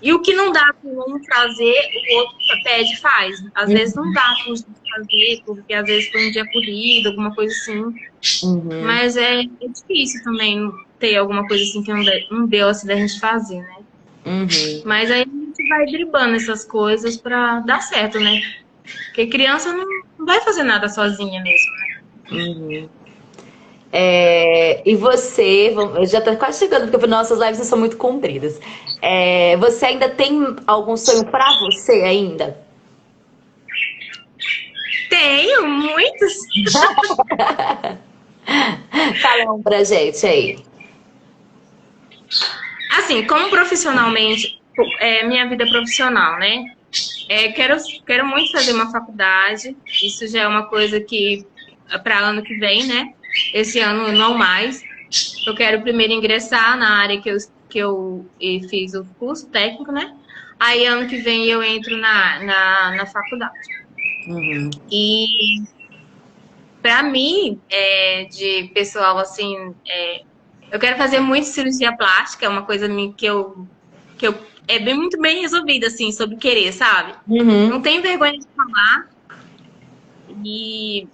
E o que não dá para um fazer, o outro pede e faz. Às vezes não dá para fazer, porque às vezes foi um dia corrido, alguma coisa assim. Uhum. Mas é difícil também ter alguma coisa assim que não deu assim da gente fazer, né? Uhum. Mas aí a gente vai driblando essas coisas pra dar certo, né? Porque criança não vai fazer nada sozinha mesmo, né? Uhum. E você, já está quase chegando, porque nossas lives são muito compridas. Você ainda tem algum sonho para você ainda? Tenho muitos. Fala um pra gente aí. Assim, como profissionalmente, minha vida profissional, né? Quero muito fazer uma faculdade. Isso já é uma coisa que para ano que vem, né? Esse ano não mais. Eu quero primeiro ingressar na área que eu fiz o curso técnico, né? Aí ano que vem eu entro na faculdade. Uhum. E para mim, de pessoal assim, eu quero fazer muito cirurgia plástica, é uma coisa que eu é bem muito bem resolvida assim, sobre querer, sabe? Não Uhum. tenho vergonha de falar e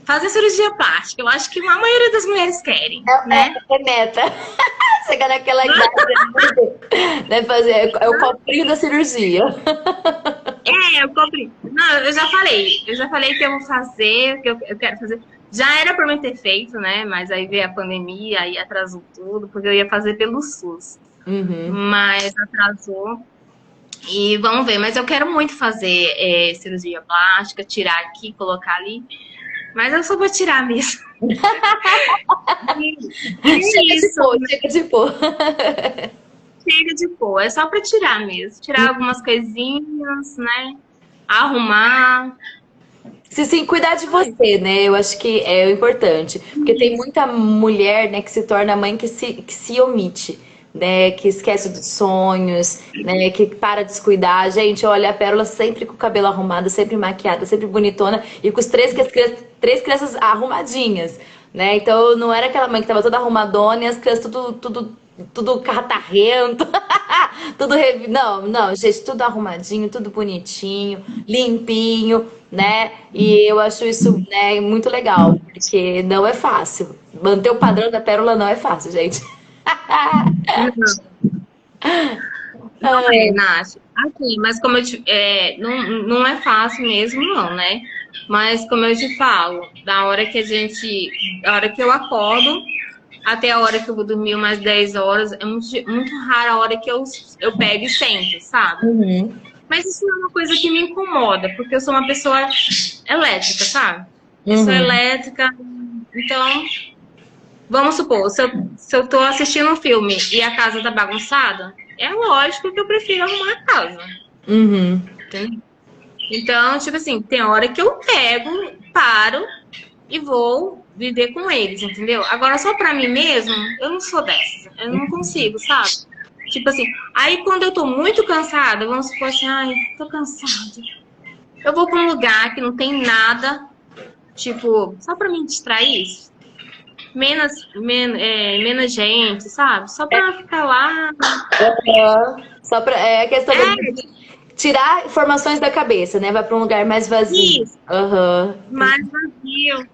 fazer cirurgia plástica. Eu acho que a maioria das mulheres querem, né? É meta. Chegar naquela idade, né? Fazer, é o copinho da cirurgia. Eu comprei. Não, eu já falei que eu vou fazer, que eu quero fazer. Já era para mim ter feito, né? Mas aí veio a pandemia, aí atrasou tudo, porque eu ia fazer pelo SUS. Uhum. Mas atrasou. E vamos ver, mas eu quero muito fazer cirurgia plástica, tirar aqui, colocar ali. Mas eu só vou tirar mesmo. E é Chega de isso. pôr, chega de pôr. Chega de pôr. É só para tirar mesmo. Tirar algumas coisinhas, né? Arrumar. Se sim, cuidar de você, né? Eu acho que é o importante. Porque tem muita mulher, né, que se torna mãe que se omite, né? Que esquece dos sonhos, né? Que para de se cuidar. Gente, olha, a Pérola sempre com o cabelo arrumado, sempre maquiada, sempre bonitona e com os três crianças arrumadinhas, né? Então não era aquela mãe que tava toda arrumadona e as crianças tudo catarrento, não, não, gente, tudo arrumadinho, tudo bonitinho, limpinho, né? E eu acho isso, né, muito legal, porque não é fácil. Manter o padrão da Pérola não é fácil, gente. Não é, Nath. Assim, mas como não é fácil mesmo, não, né? Mas como eu te falo, da hora que eu acordo até a hora que eu vou dormir umas 10 horas, é muito rara a hora que eu pego e sento, sabe? Uhum, Mas isso não é uma coisa que me incomoda, porque eu sou uma pessoa elétrica, sabe? Eu sou uhum, elétrica, então, vamos supor, se eu tô assistindo um filme e a casa tá bagunçada, é lógico que eu prefiro arrumar a casa, uhum. entendeu? Então, tipo assim, tem hora que eu pego, paro e vou viver com eles, entendeu? Agora, só pra mim mesmo, eu não sou dessa. Eu não consigo, sabe? Tipo assim, aí quando eu tô muito cansada, vamos supor assim, ai, tô cansada. Eu vou pra um lugar que não tem nada, tipo, só pra me distrair, menos gente, sabe? Só pra ficar lá. Só pra, é a questão É, de tirar informações da cabeça, né? Vai pra um lugar mais vazio. isso, Aham. mais vazio.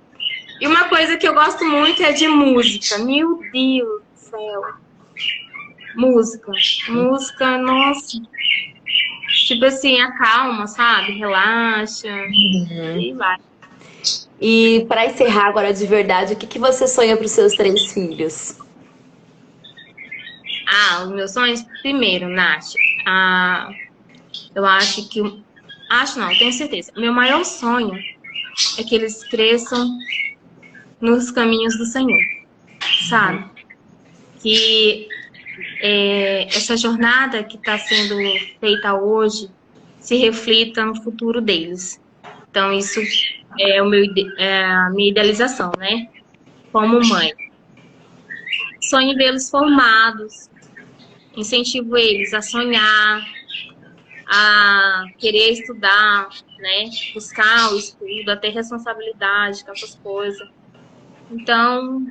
E uma coisa que eu gosto muito é de música. Meu Deus do céu. Música. Música, nossa. Tipo assim, acalma, sabe? Relaxa. E vai. E para encerrar agora de verdade, o que que você sonha para os seus 3 filhos? Ah, os meus sonhos, primeiro, Nath. Ah, eu acho que. Acho não, tenho certeza. Meu maior sonho é que eles cresçam nos caminhos do Senhor, sabe? Que essa jornada que está sendo feita hoje se reflita no futuro deles. Então, isso é a minha idealização, né? Como mãe. Sonho em vê-los formados, incentivo eles a sonhar, a querer estudar, né? Buscar o estudo, a ter responsabilidade com essas coisas. Então,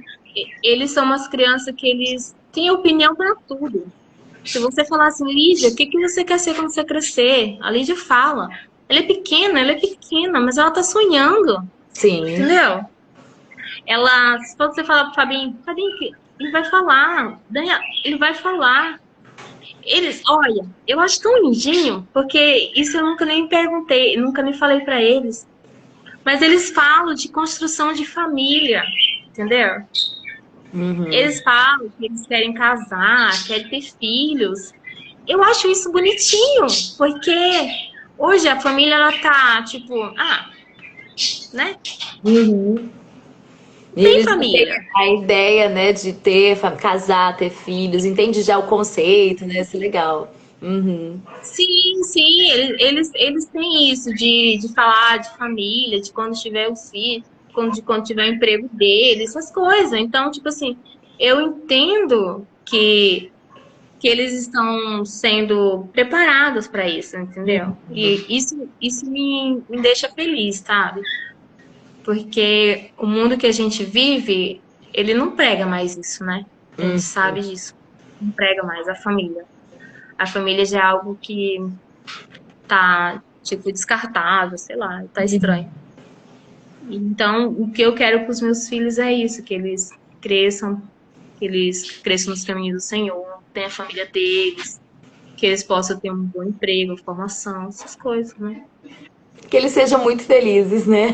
eles são umas crianças que eles têm opinião para tudo. Se você falar assim, Lídia, o que que você quer ser quando você crescer? A Lídia fala. Ela é pequena, mas ela tá sonhando, Sim. entendeu? Ela, se você falar pro Fabinho, Fabinho, ele vai falar, Daniel, ele vai falar. Eles, olha, eu acho tão lindinho, porque isso eu nunca nem perguntei, nunca nem falei pra eles. Mas eles falam de construção de família, entendeu? Uhum. Eles falam que eles querem casar, querem ter filhos. Eu acho isso bonitinho, porque hoje a família ela tá tipo, né? Uhum. E Tem eles já têm família. a ideia, né, de ter, casar, ter filhos, entende já o conceito, né? Isso é legal. Uhum. Sim, sim, eles têm isso de falar de família, de quando tiver o filho, quando tiver o emprego dele, essas coisas. Então, tipo assim, eu entendo que eles estão sendo preparados para isso, entendeu? E isso me deixa feliz, sabe? Porque o mundo que a gente vive, ele não prega mais isso, né? A gente Uhum. sabe disso. Não prega mais a família. A família já é algo que tá, tipo, descartável, sei lá, tá estranho. Então, o que eu quero para os meus filhos é isso, cresçam, que eles cresçam nos caminhos do Senhor, tenham a família deles, que eles possam ter um bom emprego, formação, essas coisas, né? Que eles sejam muito felizes, né?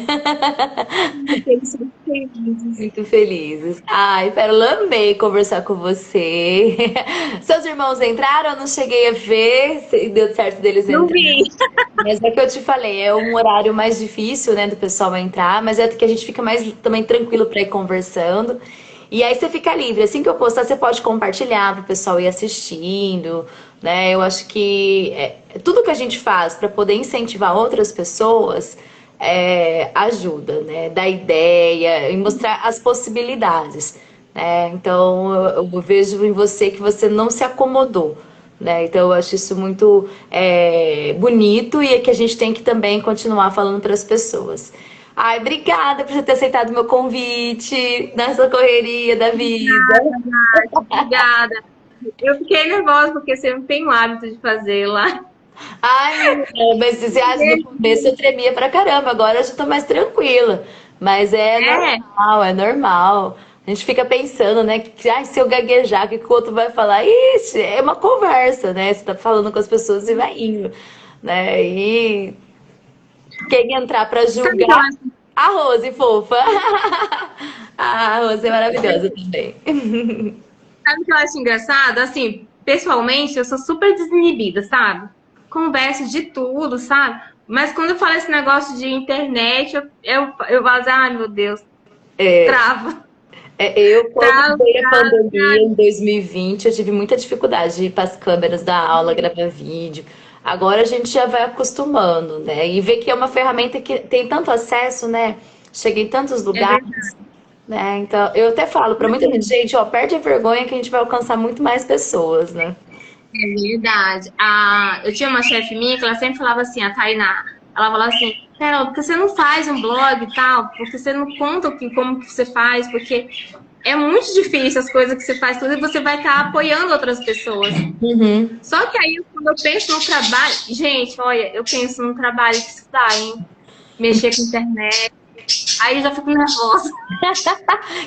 Que eles sejam felizes. Muito felizes. Ai, Pérola, amei conversar com você. Seus irmãos entraram? Eu não cheguei a ver se deu certo deles Não entrar. vi. Mas é que eu te falei, é um horário mais difícil, né, do pessoal entrar, mas é que a gente fica mais também tranquilo para ir conversando. E aí você fica livre. Assim que eu postar, você pode compartilhar para o pessoal ir assistindo, né? Eu acho que tudo que a gente faz para poder incentivar outras pessoas ajuda, né? Dar ideia e mostrar as possibilidades. Né? Então eu vejo em você que você não se acomodou. Né? Então eu acho isso muito bonito e é que a gente tem que também continuar falando para as pessoas. Ai, obrigada por você ter aceitado meu convite nessa correria da vida. Obrigada. Eu fiquei nervosa porque você não tem o hábito de fazer lá. Ai, menina, mas você acha, no começo eu tremia pra caramba, agora eu já tô mais tranquila. Mas é É, normal, é normal. A gente fica pensando, né, que se eu gaguejar, o que o outro vai falar? Ixi, é uma conversa, né? Você tá falando com as pessoas e vai indo, né? E quem entrar pra sabe o que eu julgar, acho? a Rose, fofa. A Rose é maravilhosa também. Sabe o que eu acho engraçado? Assim, pessoalmente, eu sou super desinibida, sabe? Converso de tudo, sabe? Mas quando eu falo esse negócio de internet, eu falo assim, ai meu Deus, trava, Eu, quando trava, veio a pandemia trava. em 2020, eu tive muita dificuldade de ir para as câmeras da aula, gravar vídeo. Agora a gente já vai acostumando, né? E ver que é uma ferramenta que tem tanto acesso, né? Chega em tantos É verdade. lugares, né? Então, eu até falo para muita gente, ó, perde a vergonha que a gente vai alcançar muito mais pessoas, né? É verdade. Eu tinha uma chefe minha que ela sempre falava assim, a Tainá. Ela falava assim, Carol, por que você não faz um blog e tal? Porque você não conta como que você faz? Porque é muito difícil as coisas que você faz, tudo, e você vai estar apoiando outras pessoas. Uhum. Só que aí, quando eu penso no trabalho... Gente, olha, eu penso no trabalho que isso dá, hein? Mexer com internet. Aí eu já fico nervosa.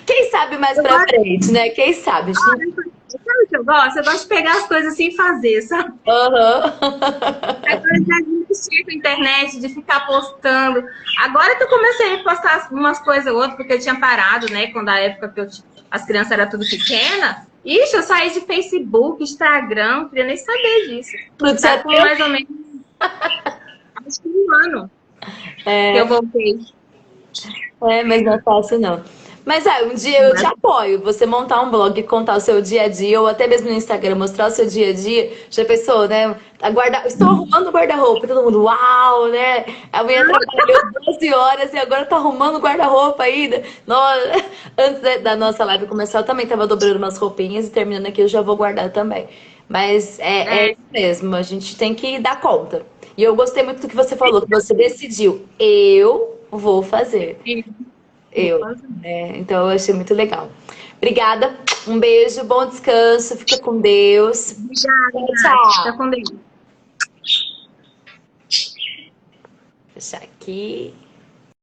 Quem sabe mais Eu pra gosto, frente, né? Quem sabe? sabe o que eu gosto? Eu gosto de pegar as coisas assim e fazer, sabe? Aham. Agora eu já desisti com a internet, de ficar postando. Agora que eu comecei a postar umas coisas ou outras, porque eu tinha parado, né? Quando a época que as crianças eram tudo pequena. Ixi, eu saí de Facebook, Instagram, não queria nem saber disso. Não Tá tinha com tempo. mais ou menos, acho que um ano que eu É, voltei. mas não é fácil, não. Mas um dia eu te apoio. Você montar um blog, contar o seu dia a dia, ou até mesmo no Instagram, mostrar o seu dia a dia. Já pensou, né? Estou arrumando o guarda-roupa. Todo mundo, uau, né? A mulher trabalhou 12 horas e agora tá arrumando o guarda-roupa ainda. Nossa, antes da nossa live começar, eu também tava dobrando umas roupinhas e terminando aqui eu já vou guardar também. Mas é É, isso mesmo, a gente tem que dar conta. E eu gostei muito do que você falou, que você decidiu. Eu vou fazer. vou Eu, fazer. né? Então eu achei muito legal. Obrigada, um beijo, bom descanso, fica com Deus. Obrigada, Tchau, Nath. Fica tchau. com Deus. Vou fechar aqui.